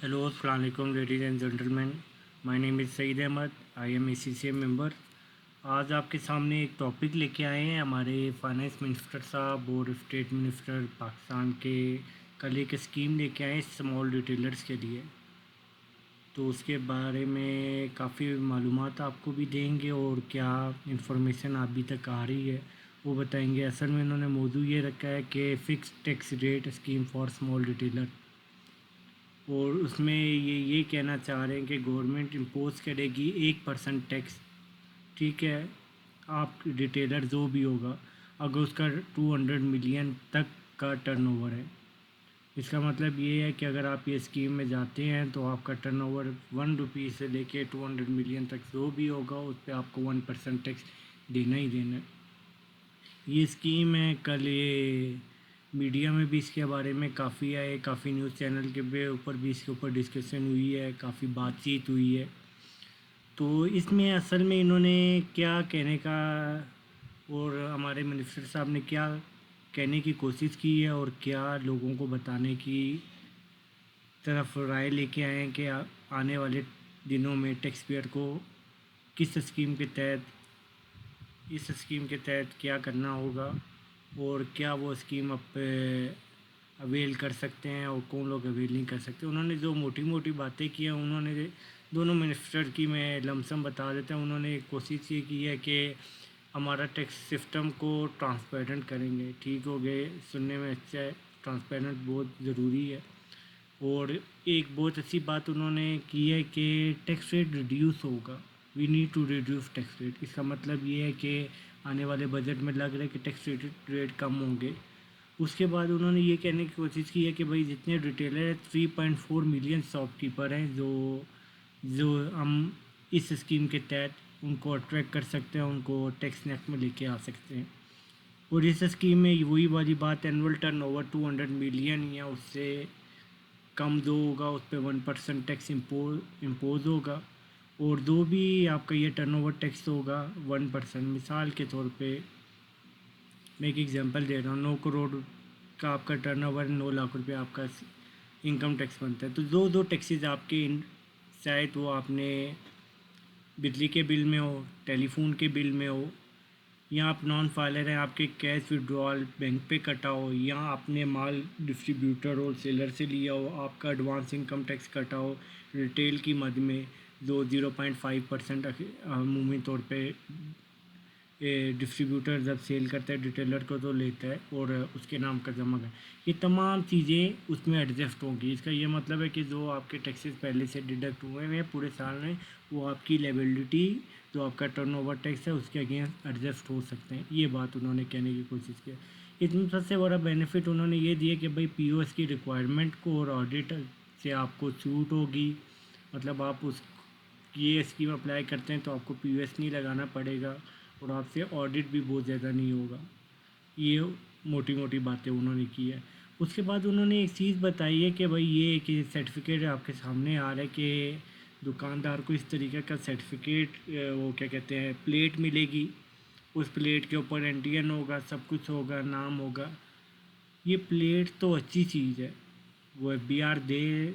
Hello, Assalamualaikum ladies and gentlemen. My name is Saeed Ahmed. I am ACCA member. आज आपके सामने एक टॉपिक लेके आए हैं हमारे फाइनेंस मिनिस्टर साहब और स्टेट मिनिस्टर पाकिस्तान के. कल एक स्कीम लेके आए स्मॉल रिटेलर्स के लिए, तो उसके बारे में काफ़ी मालूमात आपको भी देंगे और क्या इन्फॉर्मेशन अभी तक आ रही है वो बताएंगे. असल में इन्होंने मौजू ये रखा है कि fix tax rate scheme for small retailer, और उसमें ये कहना चाह रहे हैं कि गवर्नमेंट इम्पोज करेगी 1% टैक्स. ठीक है, आप रिटेलर जो भी होगा अगर उसका 200 मिलियन तक का टर्नओवर है, इसका मतलब ये है कि अगर आप ये स्कीम में जाते हैं तो आपका टर्नओवर 1 रुपये से लेके 200 मिलियन तक जो भी होगा उस पर आपको 1% टैक्स देना ही देना है. ये स्कीम है. कल ये मीडिया में भी इसके बारे में काफ़ी आए, काफ़ी न्यूज़ चैनल के ऊपर भी इसके ऊपर डिस्कशन हुई है, काफ़ी बातचीत हुई है. तो इसमें असल में इन्होंने क्या कहने का और हमारे मिनिस्टर साहब ने क्या कहने की कोशिश की है और क्या लोगों को बताने की तरफ राय लेके आए हैं कि आने वाले दिनों में टैक्स पेयर को किस स्कीम के तहत, इस स्कीम के तहत क्या करना होगा और क्या वो स्कीम अब अवेल कर सकते हैं और कौन लोग अवेल नहीं कर सकते. उन्होंने जो मोटी मोटी बातें की हैं उन्होंने दोनों मिनिस्टर की मैं लमसम बता देता हूँ. उन्होंने कोशिश ये की है कि हमारा टैक्स सिस्टम को ट्रांसपेरेंट करेंगे. ठीक हो गए, सुनने में अच्छा है, ट्रांसपेरेंट बहुत ज़रूरी है. और एक बहुत अच्छी बात उन्होंने की है कि टैक्स रेट रिड्यूस होगा. We need to reduce tax rate. इसका मतलब ये है कि आने वाले बजट में लग रहा है कि टैक्स रेट कम होंगे. उसके बाद उन्होंने ये कहने की कोशिश की है कि भाई जितने रिटेलर हैं 3.4 मिलियन शॉपकीपर हैं जो जो हम इस स्कीम के तहत उनको अट्रैक्ट कर सकते हैं, उनको टैक्स नेट में लेके आ सकते हैं. और इस स्कीम में वही वाली बात, एनुअल टर्नओवर 200 मिलियन या उससे कम जो होगा उस पर 1% टैक्स इम्पोज होगा. और जो भी आपका ये टर्नओवर टैक्स होगा 1%, मिसाल के तौर पे मैं एक एग्जांपल दे रहा हूँ, 9 करोड़ का आपका टर्नओवर, 9 लाख रुपए आपका इनकम टैक्स बनता है. तो जो दो टैक्सेस आपके शायद वो आपने बिजली के बिल में हो, टेलीफोन के बिल में हो, या आप नॉन फाइलर हैं, आपके कैश विड्रॉल बैंक पे कटा हो, या आपने माल डिस्ट्रीब्यूटर और सेलर से लिया हो, आपका एडवांस इनकम टैक्स कटा हो रिटेल की मद में, जो 0.5% अमूमी तौर पे डिस्ट्रीब्यूटर जब सेल करता है रिटेलर को तो लेता है और उसके नाम का जमा कर, ये तमाम चीज़ें उसमें एडजस्ट होंगी. इसका ये मतलब है कि जो आपके टैक्सेस पहले से डिडक्ट हुए हैं पूरे साल में, वो आपकी लेबिलिटी जो आपका टर्नओवर टैक्स है उसके अगेंस्ट एडजस्ट हो सकते हैं. ये बात उन्होंने कहने की कोशिश की. इसमें सबसे बड़ा बेनिफिट उन्होंने ये दिया कि भाई पीओएस की रिक्वायरमेंट को और ऑडिट से आपको छूट होगी. मतलब आप उस ये स्कीम अप्लाई करते हैं तो आपको पीओएस नहीं लगाना पड़ेगा और आपसे ऑडिट भी बहुत ज़्यादा नहीं होगा. ये मोटी मोटी बातें उन्होंने की है. उसके बाद उन्होंने एक चीज़ बताई है कि भाई ये कि सर्टिफिकेट आपके सामने आ रहा है कि दुकानदार को इस तरीके का सर्टिफिकेट, वो क्या कहते हैं, प्लेट मिलेगी. उस प्लेट के ऊपर एनटीएन होगा, सब कुछ होगा, नाम होगा. ये प्लेट तो अच्छी चीज़ है, वो एफबीआर दे,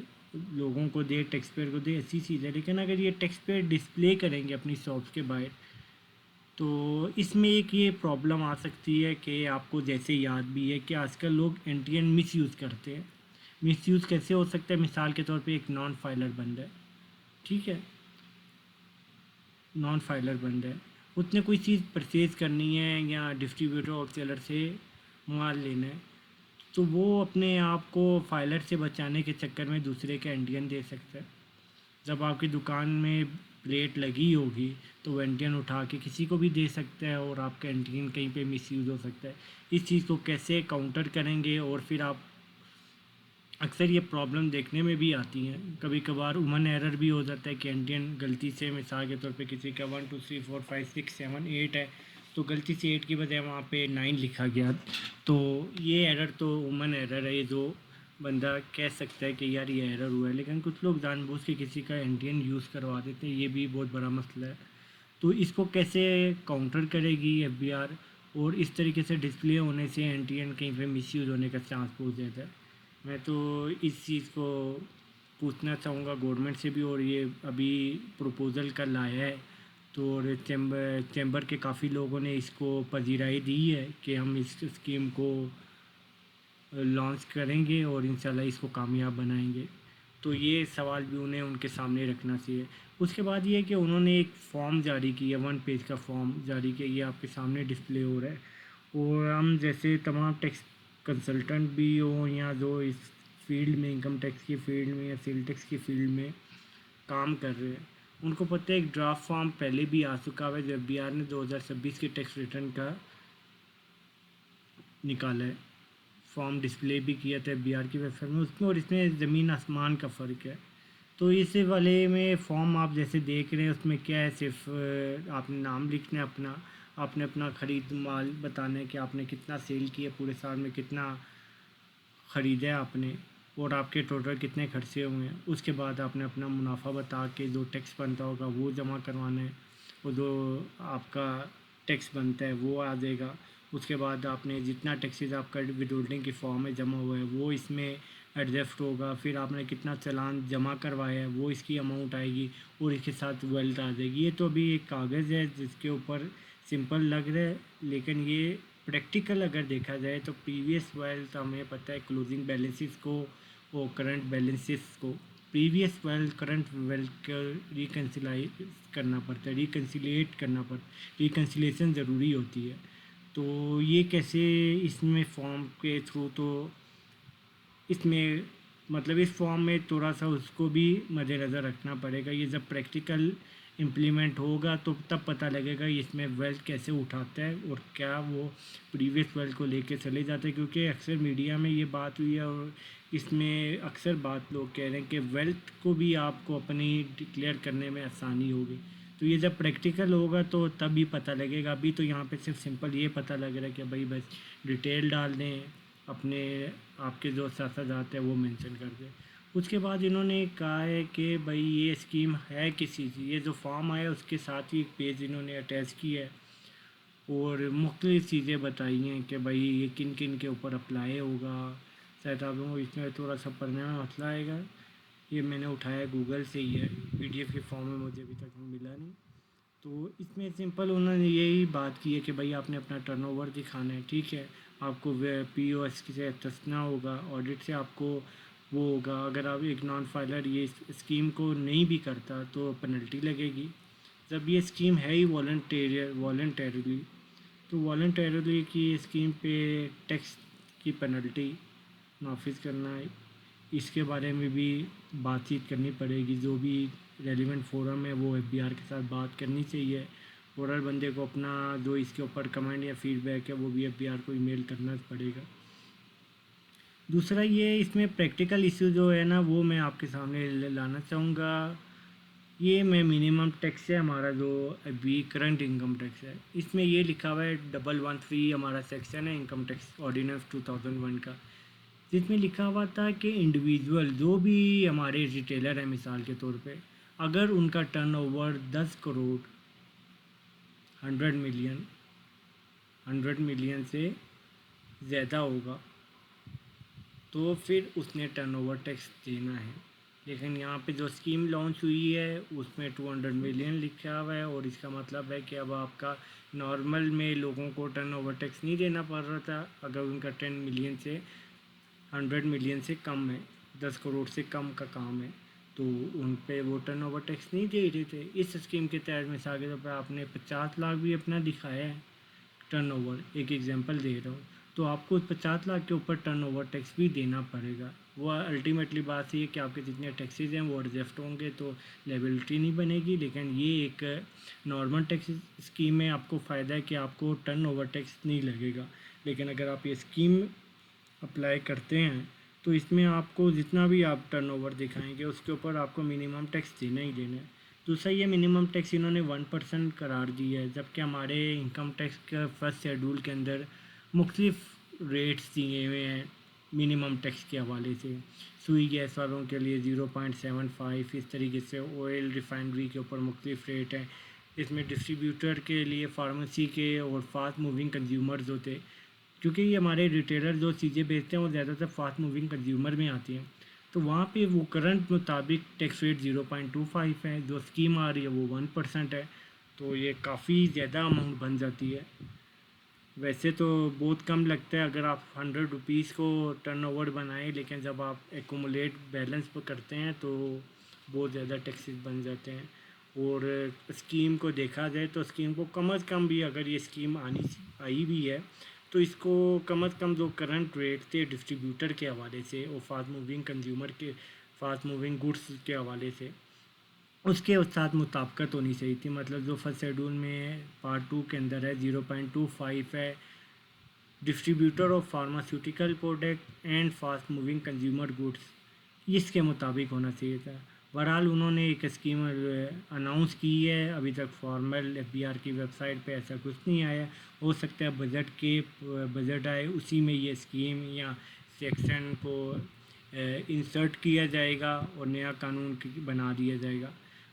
लोगों को दे, टैक्स पेयर को दे, अच्छी चीज़ है. लेकिन अगर ये टैक्स पेयर डिस्प्ले करेंगे अपनी शॉप्स के बाहर तो इसमें एक ये प्रॉब्लम आ सकती है कि आपको जैसे याद भी है कि आजकल लोग एनटीएन मिस यूज़ करते हैं. मिस यूज़ कैसे हो सकता है? मिसाल के तौर पे एक नॉन फाइलर बंदा है, ठीक है, नॉन फाइलर बंदा है, उसने कोई चीज़ परचेज़ करनी है या डिस्ट्रीब्यूटर और सेलर से माल लेना है, तो वो अपने आप को फाइलर से बचाने के चक्कर में दूसरे का एनटीएन दे सकता है. जब आपकी दुकान में प्लेट लगी होगी तो वो एंटीएन उठा के किसी को भी दे सकता है और आपका एंटीएन कहीं पे मिसयूज़ हो सकता है. इस चीज़ को कैसे काउंटर करेंगे? और फिर आप अक्सर ये प्रॉब्लम देखने में भी आती हैं, कभी कभार ह्यूमन एरर भी हो जाता है कि एंटीएन गलती से, मिसाल के तौर पे किसी का 1 2 3 4 5 6 7 8 है तो गलती से 8 की बजाय वहाँ पे 9 लिखा गया. तो ये एरर तो ह्यूमन एरर है, ये जो बंदा कह सकता है कि यार ये एरर हुआ है. लेकिन कुछ लोग जानबूझ के किसी का एंटीएन यूज़ करवा देते हैं, ये भी बहुत बड़ा मसला है. तो इसको कैसे काउंटर करेगी एफबीआर? और इस तरीके से डिस्प्ले होने से एनटीएन कहीं पे मिसयूज़ होने का चांस बहुत ज़्यादा है. मैं तो इस चीज़ को पूछना चाहूँगा गवर्नमेंट से भी, और ये अभी प्रपोज़ल कल आया है तो और चैम्बर के काफ़ी लोगों ने इसको पजीराई दी है कि हम इस स्कीम को लॉन्च करेंगे और इंशाल्लाह इसको कामयाब बनाएंगे। तो ये सवाल भी उन्हें उनके सामने रखना चाहिए। उसके बाद ये है कि उन्होंने एक फॉर्म जारी किया, 1 पेज का फॉर्म जारी किया, ये आपके सामने डिस्प्ले हो रहा है। और हम जैसे तमाम टैक्स कंसल्टेंट भी हो या जो इस फील्ड में, इनकम टैक्स की फील्ड में या सेल टैक्स की फील्ड में काम कर रहे हैं, उनको पता है एक ड्राफ्ट फॉर्म पहले भी आ चुका है जब बिहार ने 2026 के टैक्स रिटर्न का निकाला है। फॉर्म डिस्प्ले भी किया था बिहार की वेबसाइट में, उसमें और इसमें ज़मीन आसमान का फ़र्क है। तो इस वाले में फॉर्म आप जैसे देख रहे हैं उसमें क्या है, सिर्फ आपने नाम लिखना है अपना, आपने अपना ख़रीद माल बताना है कि आपने कितना सेल किया, पूरे साल में कितना ख़रीदा है आपने, और आपके टोटल कितने खर्चे हुए हैं। उसके बाद आपने अपना मुनाफा बता के जो टैक्स बनता होगा वो जमा करवाना है, और जो आपका टैक्स बनता है वो आ जाएगा। उसके बाद आपने जितना टैक्सेस आपका विदहोल्डिंग की फॉर्म में जमा हुआ है वो इसमें एडजस्ट होगा। फिर आपने कितना चालान जमा करवाया है वो इसकी अमाउंट आएगी, और इसके साथ वेल्थ आ जाएगी। ये तो अभी एक कागज़ है जिसके ऊपर सिंपल लग रहा है, लेकिन ये प्रैक्टिकल अगर देखा जाए तो प्रीवियस वेल्थ हमें पता है क्लोजिंग बैलेंसेस को और करंट बैलेंसेस को, प्रीवियस वेल्थ करंट वेल्थ का रिकन्सिलाइज करना पड़ता है, रिकन्सिलेट करना पड़ता, रिकन्सिलेशन ज़रूरी होती है। तो ये कैसे इसमें फॉर्म के थ्रू, तो इसमें मतलब इस फॉर्म में थोड़ा सा उसको भी मद्देनज़र रखना पड़ेगा। ये जब प्रैक्टिकल इम्प्लीमेंट होगा तो तब पता लगेगा इसमें वेल्थ कैसे उठाता है और क्या वो प्रीवियस वेल्थ को लेके चले जाते हैं। क्योंकि अक्सर मीडिया में ये बात हुई है और इसमें अक्सर बात लोग कह रहे हैं कि वेल्थ को भी आपको अपनी डिक्लेयर करने में आसानी होगी। तो ये जब प्रैक्टिकल होगा तो तभी पता लगेगा। अभी तो यहाँ पे सिर्फ सिंपल ये पता लग रहा है कि भाई बस डिटेल डाल दें, अपने आपके जो साथ हैं वो मेंशन कर दें। उसके बाद इन्होंने कहा है कि भाई ये स्कीम है किसी की, ये जो फॉर्म आया उसके साथ ही एक पेज इन्होंने अटैच किया है और मुख्तलिफ़ चीज़ें बताई हैं कि भाई ये किन किन के ऊपर अप्लाई होगा। शायद आप लोगों को इसमें थोड़ा सा पढ़ने में मसला आएगा। ये मैंने उठाया गूगल से ही है, पीडीएफ के फॉर्म में मुझे अभी तक मिला नहीं। तो इसमें सिंपल उन्होंने यही बात की है कि भाई आपने अपना टर्नओवर दिखाना है, ठीक है। आपको पीओएस से तस्ना होगा, ऑडिट से आपको वो होगा। अगर आप एक नॉन फाइलर ये स्कीम को नहीं भी करता तो पेनल्टी लगेगी। जब ये स्कीम है ही वॉलंटरीली, तो वॉलंटरीली की स्कीम पे टैक्स की पेनल्टी नाफिज करना है, इसके बारे में भी बातचीत करनी पड़ेगी। जो भी रेलिवेंट फोरम है वो एफबीआर के साथ बात करनी चाहिए, और हर बंदे को अपना जो इसके ऊपर कमेंट या फीडबैक है वो भी एफबीआर को ईमेल करना पड़ेगा। दूसरा ये इसमें प्रैक्टिकल इशू जो है ना वो मैं आपके सामने लाना चाहूँगा। ये मैं मिनिमम टैक्स है हमारा जो अभी करंट इनकम टैक्स है, इसमें ये लिखा हुआ है 113 हमारा सेक्शन है इनकम टैक्स ऑर्डिनेंस 2001 का, जिसमें लिखा हुआ था कि इंडिविजुअल जो भी हमारे रिटेलर हैं मिसाल के तौर पे, अगर उनका टर्नओवर 10 करोड़ 100 मिलियन से ज़्यादा होगा तो फिर उसने टर्नओवर टैक्स देना है। लेकिन यहाँ पे जो स्कीम लॉन्च हुई है उसमें 200 मिलियन लिखा हुआ है, और इसका मतलब है कि अब आपका नॉर्मल में लोगों को टर्नओवर टैक्स नहीं देना पड़ रहा था अगर उनका 10 मिलियन से 100 मिलियन से कम है, 10 करोड़ से कम का काम है, तो उन पे वो टर्नओवर टैक्स नहीं दे रहे थे। इस स्कीम के तहत मिसाल के तौर पर आपने 50 लाख भी अपना दिखाया है टर्नओवर, एक एग्जांपल दे रहा हूँ, तो आपको 50 लाख के ऊपर टर्नओवर टैक्स भी देना पड़ेगा। वो अल्टीमेटली बात ये है कि आपके जितने टैक्सेस हैं वो एडजस्ट होंगे तो लेबिलिटी नहीं बनेगी। लेकिन ये एक नॉर्मल टैक्स स्कीम में आपको फ़ायदा है कि आपको टर्नओवर टैक्स नहीं लगेगा। लेकिन अगर आप ये स्कीम अप्लाई करते हैं तो इसमें आपको जितना भी आप टर्नओवर दिखाएंगे उसके ऊपर आपको मिनिमम टैक्स देना ही देना है। दूसरा ये मिनिमम टैक्स इन्होंने 1% करार दिया है, जबकि हमारे इनकम टैक्स का फर्स्ट शेड्यूल के अंदर मुख्तलिफ रेट्स दिए हुए हैं मिनिमम टैक्स के हवाले से। सुई गैस वालों के लिए 0.75, इस तरीके से ऑयल रिफाइनरी के ऊपर मुख्तलिफ रेट हैं। इसमें डिस्ट्रीब्यूटर के लिए, फार्मेसी के और फास्ट मूविंग कंज्यूमर्स होते हैं, क्योंकि ये हमारे रिटेलर जो चीज़ें बेचते हैं वो ज़्यादातर फास्ट मूविंग कंज्यूमर में आती हैं। तो वहाँ पे वो करंट मुताबिक टैक्स रेट 0.25 है, जो स्कीम आ रही है वो 1% है। तो ये काफ़ी ज़्यादा अमाउंट बन जाती है। वैसे तो बहुत कम लगता है अगर आप 100 रुपीज़ को टर्नओवर बनाएं, लेकिन जब आप एकुमुलेट बैलेंस पर करते हैं तो बहुत ज़्यादा टैक्सेस बन जाते हैं। और स्कीम को देखा जाए तो स्कीम को कम अज़ कम भी, अगर ये स्कीम आई भी है तो इसको कम अज़ कम जो करंट रेट थे डिस्ट्रीब्यूटर के हवाले से और फास्ट मूविंग कंज्यूमर के, फास्ट मूविंग गुड्स के हवाले से उसके साथ मुताबिकत होनी चाहिए थी। मतलब जो फर्स्ट शेड्यूल में पार्ट 2 के अंदर है 0.25 है distributor of pharmaceutical product and fast moving consumer goods, इसके मुताबिक होना चाहिए था। बहरहाल उन्होंने एक स्कीम अनाउंस की है, अभी तक फॉर्मल एफबीआर की वेबसाइट पे ऐसा कुछ नहीं आया। हो सकता है बजट आए उसी में ये स्कीम या सेक्शन को इंसर्ट किया जाएगा और नया कानून बना दिया जाएगा।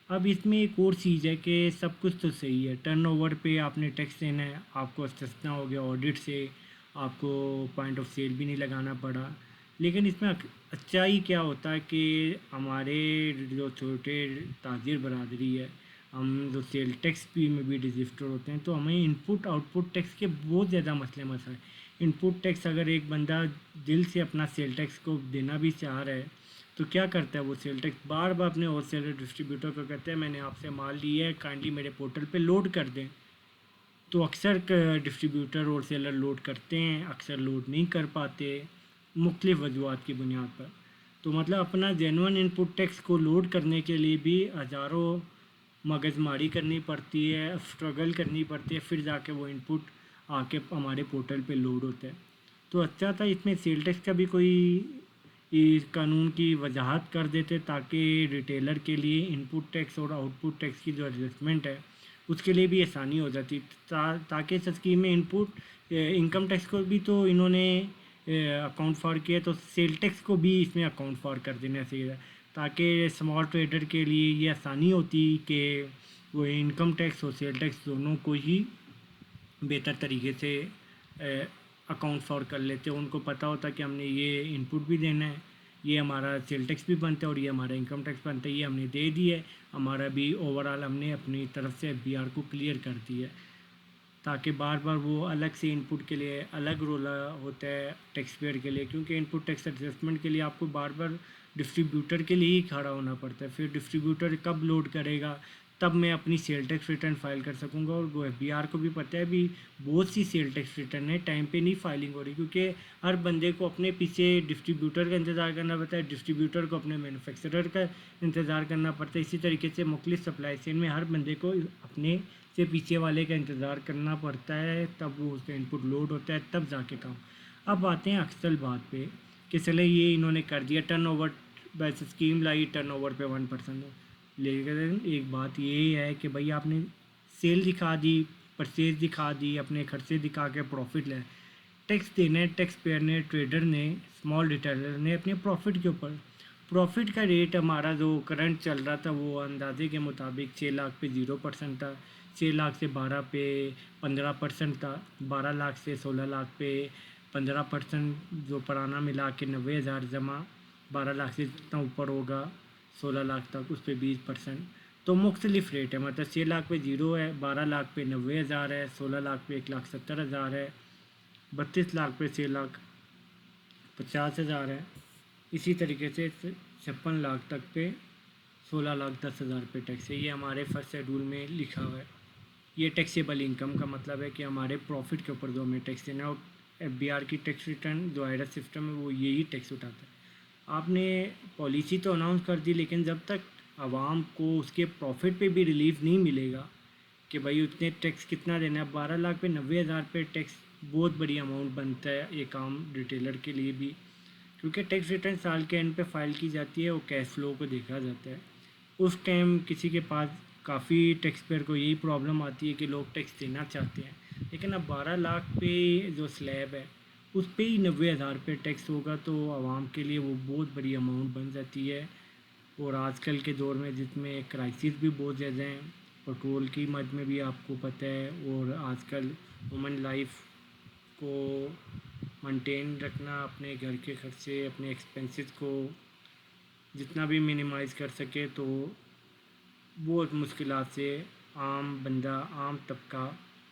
अब इसमें एक और चीज़ है कि सब कुछ तो सही है, टर्नओवर पे आपने टैक्स देना है, आपको सस्ता हो गया ऑडिट से, आपको पॉइंट ऑफ सेल भी नहीं लगाना पड़ा। लेकिन इसमें अच्छाई क्या होता है कि हमारे जो छोटे ताजिर बरादरी है, हम जो सेल टैक्स में भी रजिस्टर होते हैं, तो हमें इनपुट आउटपुट टैक्स के बहुत ज़्यादा मसले हैं। इनपुट टैक्स अगर एक बंदा दिल से अपना सेल टैक्स को देना भी चाह रहा है तो क्या करता है, वो सेल टैक्स बार बार अपने होलसेलर डिस्ट्रीब्यूटर को कहते हैं मैंने आपसे माल लिया है, काइंडली मेरे पोर्टल पे लोड कर दें। तो अक्सर डिस्ट्रीब्यूटर होलसेलर लोड करते हैं, अक्सर लोड नहीं कर पाते मुख्तलिफ़ वजूहत की बुनियाद पर। तो मतलब अपना जेनुइन इनपुट टैक्स को लोड करने के लिए भी हज़ारों मगजमारी करनी पड़ती है, स्ट्रगल करनी पड़ती है, फिर जाके वो इनपुट आके हमारे पोर्टल पे लोड होता है। तो अच्छा था इसमें सेल टैक्स का भी कोई इस कानून की वजाहत कर देते, ताकि रिटेलर के लिए इनपुट टैक्स और आउटपुट टैक्स की जो एडजस्टमेंट है उसके लिए भी आसानी हो जाती, ताकि इस स्कीम में इनपुट इनकम टैक्स को भी तो इन्होंने अकाउंट फॉर किया, तो सेल टैक्स को भी इसमें अकाउंट फॉर कर देना चाहिए, ताकि स्मॉल ट्रेडर के लिए ये आसानी होती कि वो इनकम टैक्स और सेल टैक्स दोनों को ही बेहतर तरीके से अकाउंट फॉर कर लेते हैं। उनको पता होता कि हमने ये इनपुट भी देना है, ये हमारा सेल टैक्स भी बनता है और ये हमारा इनकम टैक्स बनता है, ये हमने दे दिया है, हमारा भी ओवरऑल हमने अपनी तरफ से एफबीआर को क्लियर कर दिया है। ताकि बार बार वो अलग से इनपुट के लिए अलग रोला होता है टैक्स पेयर के लिए, क्योंकि इनपुट टैक्स एडजस्टमेंट के लिए आपको बार बार डिस्ट्रीब्यूटर के लिए ही खड़ा होना पड़ता है। फिर डिस्ट्रीब्यूटर कब लोड करेगा तब मैं अपनी सेल टैक्स रिटर्न फाइल कर सकूंगा। और वो एफबीआर को भी पता है भी बहुत सी सेल टैक्स रिटर्न है टाइम पे नहीं फाइलिंग हो रही, क्योंकि हर बंदे को अपने पीछे डिस्ट्रीब्यूटर का इंतज़ार करना पड़ता है, डिस्ट्रीब्यूटर को अपने मैन्युफैक्चरर का इंतज़ार करना पड़ता है। इसी तरीके से मुख्तलिफ सप्लाई चेन में हर बंदे को अपने से पीछे वाले का इंतज़ार करना पड़ता है, तब वो उसका इनपुट लोड होता है, तब जाके काम। अब आते हैं अक्सर बात पे कि चले ये इन्होंने कर दिया टर्नओवर, वैसे स्कीम लाई टर्नओवर पे 1%, लेकिन एक बात ये है कि भाई आपने सेल दिखा दी, परचेज दिखा दी, अपने खर्चे दिखा के प्रॉफिट ले, टैक्स देना है टैक्स पेयर ने, ट्रेडर ने, स्मॉल रिटेलर ने अपने प्रॉफिट के ऊपर। प्रॉफिट का रेट हमारा जो करंट चल रहा था वो अंदाजे के मुताबिक 6 लाख पे 0% था, 6 लाख से 12 पे 15% था, 12 लाख से 16 लाख पे 15% जो पुराना मिला के 90,000 जमा, 12 लाख से जितना ऊपर होगा 16 लाख तक उस पर 20%। तो मुख्तलिफ रेट है, मतलब 6 लाख पे 0 है, 12 लाख पे 90,000 है, 16 लाख पे 1,70,000 है, 32 लाख पे 6,50,000 है, इसी तरीके से 56 लाख तक पे 16,10,000 पे टैक्स है। ये हमारे फर्स्ट शेड्यूल में लिखा हुआ है। ये टैक्सेबल इनकम का मतलब है कि हमारे प्रॉफिट के ऊपर जो हमें टैक्स देना है, और एफबीआर की टैक्स रिटर्न जो आयरस सिस्टम है वो यही टैक्स उठाता है। आपने पॉलिसी तो अनाउंस कर दी, लेकिन जब तक आवाम को उसके प्रॉफिट पे भी रिलीफ नहीं मिलेगा कि भाई उतने टैक्स कितना देना है, 12 लाख पे 90,000 पे टैक्स बहुत बड़ी अमाउंट बनता है एक आम रिटेलर के लिए भी, क्योंकि टैक्स रिटर्न साल के एंड पे फाइल की जाती है और कैश फ्लो को देखा जाता है। उस टाइम किसी के पास काफ़ी टैक्स पेयर को यही प्रॉब्लम आती है कि लोग टैक्स देना चाहते हैं, लेकिन अब 12 लाख पे जो स्लैब है उस पे ही 90,000 पे टैक्स होगा, तो आवाम के लिए वो बहुत बड़ी अमाउंट बन जाती है। और आजकल के दौर में जिसमें क्राइसिस भी बहुत ज़्यादा हैं, पेट्रोल की मद में भी आपको पता है, और आजकल ह्यूमन लाइफ को मेंटेन रखना, अपने घर के खर्चे, अपने एक्सपेंसेस को जितना भी मिनिमाइज़ कर सके तो बहुत मुश्किलात से आम बंदा, आम तबका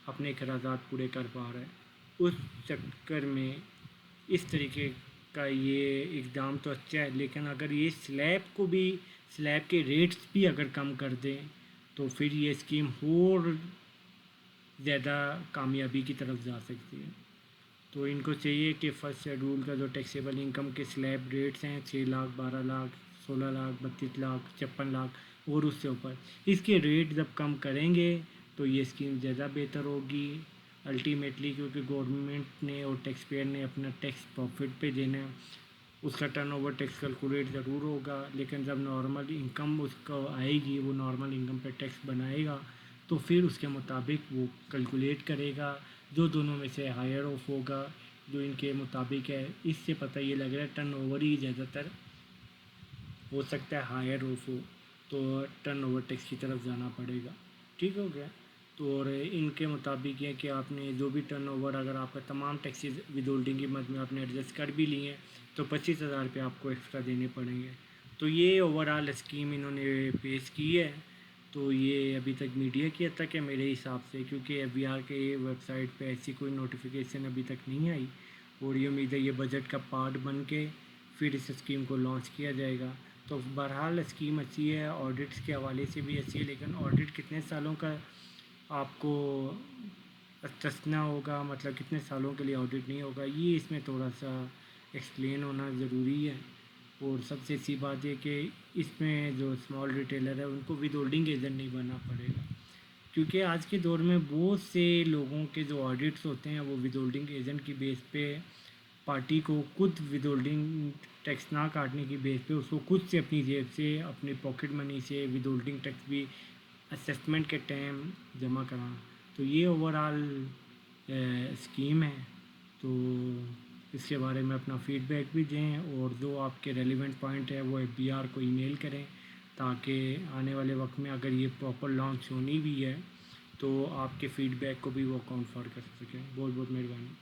अपने अखराजात पूरे कर पा रहा है। उस चक्कर में इस तरीके का ये इक़दाम तो अच्छा है, लेकिन अगर ये स्लैब के रेट्स भी अगर कम कर दें तो फिर ये स्कीम और ज़्यादा कामयाबी की तरफ जा सकती है। तो इनको चाहिए कि फर्स्ट शेड्यूल का जो टैक्सेबल इनकम के स्लैब रेट्स हैं 6 लाख, 12 लाख, 16 लाख, 32 लाख, 56 लाख और उससे ऊपर, इसके रेट जब कम करेंगे तो ये स्कीम ज़्यादा बेहतर होगी अल्टीमेटली, क्योंकि गवर्नमेंट ने और टैक्स पेयर ने अपना टैक्स प्रॉफिट पे देना है। उसका टर्नओवर टैक्स कैलकुलेट ज़रूर होगा, लेकिन जब नॉर्मल इनकम उसको आएगी, वो नॉर्मल इनकम पे टैक्स बनाएगा तो फिर उसके मुताबिक वो कैलकुलेट करेगा, जो दोनों में से हायर ऑफ होगा, जो इनके मुताबिक है। इससे पता ये लग रहा है टर्नओवर ही ज़्यादातर हो सकता है हायर ऑफ हो, तो टर्नओवर टैक्स की तरफ जाना पड़ेगा। ठीक हो गया। तो और इनके मुताबिक है कि आपने जो भी टर्नओवर, अगर आपका तमाम टैक्सेस विद होल्डिंग की मद में आपने एडजस्ट कर भी लिए हैं तो 25,000 रुपये आपको एक्स्ट्रा देने पड़ेंगे। तो ये ओवरऑल स्कीम इन्होंने पेश की है। तो ये अभी तक मीडिया की हद तक है मेरे हिसाब से, क्योंकि एफबीआर के वेबसाइट पे ऐसी कोई नोटिफिकेशन अभी तक नहीं आई, और ये उम्मीद है ये बजट का पार्ट बन के फिर इस स्कीम को लॉन्च किया जाएगा। तो बहरहाल स्कीम अच्छी है, ऑडिट्स के हवाले से भी अच्छी है, लेकिन ऑडिट कितने सालों का आपको चसना होगा, मतलब कितने सालों के लिए ऑडिट नहीं होगा, ये इसमें थोड़ा सा एक्सप्लेन होना ज़रूरी है। और सबसे अच्छी बात है कि इसमें जो स्मॉल रिटेलर है उनको विद होल्डिंग एजेंट नहीं बनना पड़ेगा, क्योंकि आज के दौर में बहुत से लोगों के जो ऑडिट्स होते हैं वो विद होल्डिंग एजेंट की बेस पे पार्टी को खुद विद होल्डिंग टैक्स ना काटने की बेस पे उसको खुद से अपनी जेब से, अपनी पॉकेट मनी से विद होल्डिंग टैक्स भी असेसमेंट के टाइम जमा कराना। तो ये ओवरऑल स्कीम है। तो इसके बारे में अपना फ़ीडबैक भी दें, और जो आपके रेलिवेंट पॉइंट है वो एफबीआर को ईमेल करें, ताकि आने वाले वक्त में अगर ये प्रॉपर लॉन्च होनी भी है तो आपके फ़ीडबैक को भी वो काउंट फॉर कर सकें। बहुत बहुत मेहरबानी।